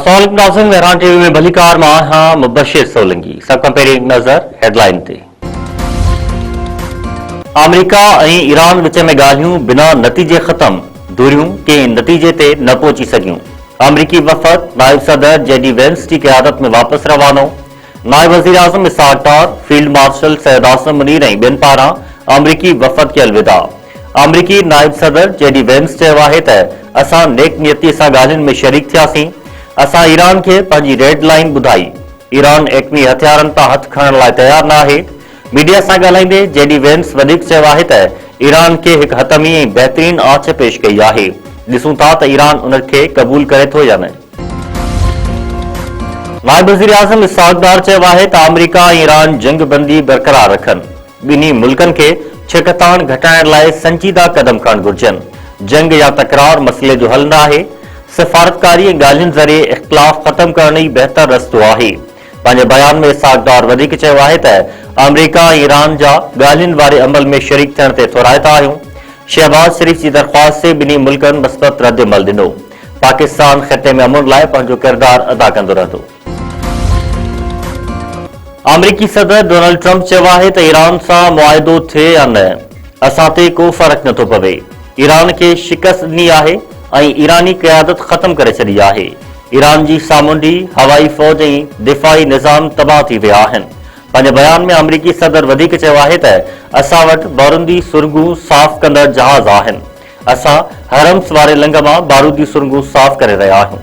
नाज़रीन मेहरान टीवी में भलीकार मां हाँ मुबशिर सोलंगी सब खां पहिरीं नज़र हेडलाइन ते। अमेरिका ऐं ईरान विच में ॻाल्हियूं बिना नतीजे ख़त्म, दूरियूं कंहिं नतीजे ते न पहुची सघियूं। अमरीकी वफ़द नायब सदर जेडी वेंस की क़यादत में वापस रवानो। नायब वज़ीर आज़म इसहाक़ डार, फील्ड मार्शल सैयद आसिम मुनीर ऐं ॿियनि पारां अमरीकी वफ़द खे अलविदा। अमरीकी नायब सदर जेडी वेंस चयो आहे त असां नेक नियतीअ सां ॻाल्हियुनि में शरीक थियासीं। असां ईरान खे पंहिंजी रेड लाइन ॿुधाई। ईरान एटमी हथियारनि तां हथ खणण लाइ तयार न आहे। मीडिया सां ॻाल्हाईंदे जेडी वेंस वधीक चयो आहे त ईरान खे हिकु हतमी ऐं बहितरीन आछ पेश कई आहे। ॾिसूं था त ईरान उन खे क़बूल करे थो या न। नायब वज़ीर आज़म इसहाक़ डार चयो आहे त अमरीका ऐं ईरान जंग बंदी बरक़रार रखनि। ॿिन्ही मुल्कनि खे छिकताण घटाइण लाइ संजीदा क़दम खणण घुर्जनि। जंग या तकरार मसइले जो हल न आहे। सिफारतकारी ऐं ॻाल्हियुनि ज़रिए इख़्तिलाफ़ ख़त्म करण ई बहितर रस्तो आहे। पंहिंजे बयान में इसहाक़ डार वधीक चयो आहे त अमरीका ऐं ईरान जा ॻाल्हियुनि वारे अमल में शरीक थियण ते थोराइता आहियूं। शहबाज शरीफ़ जी दरख़्वास्त ते ॿिन्ही मुल्कनि मस्बत रद्द अमल ॾिनो। पाकिस्तान ख़िते में अमुन लाइ पंहिंजो किरदारु अदा कंदो रहंदो। अमरीकी सदर डोनाल्ड ट्रंप चयो आहे त ईरान सां मुआहिदो थिए या न, असां ते को फ़र्क़ु नथो पवे। ईरान खे शिकस्त ॾिनी आहे ऐं ईरानी क़यादत ख़त्म करे छॾी आहे। ईरान जी सामूंडी हवाई फ़ौज ऐं दिफ़ाई निज़ाम तबाह थी विया आहिनि। पंहिंजे बयान में अमरीकी सदर वधीक चयो आहे त असां वटि बारूदी सुरंगूं साफ़ कंदड़ जहाज़ आहिनि। असां हरम्स वारे लंघ मां बारूदी सुरंगूं साफ़ करे रहिया आहियूं।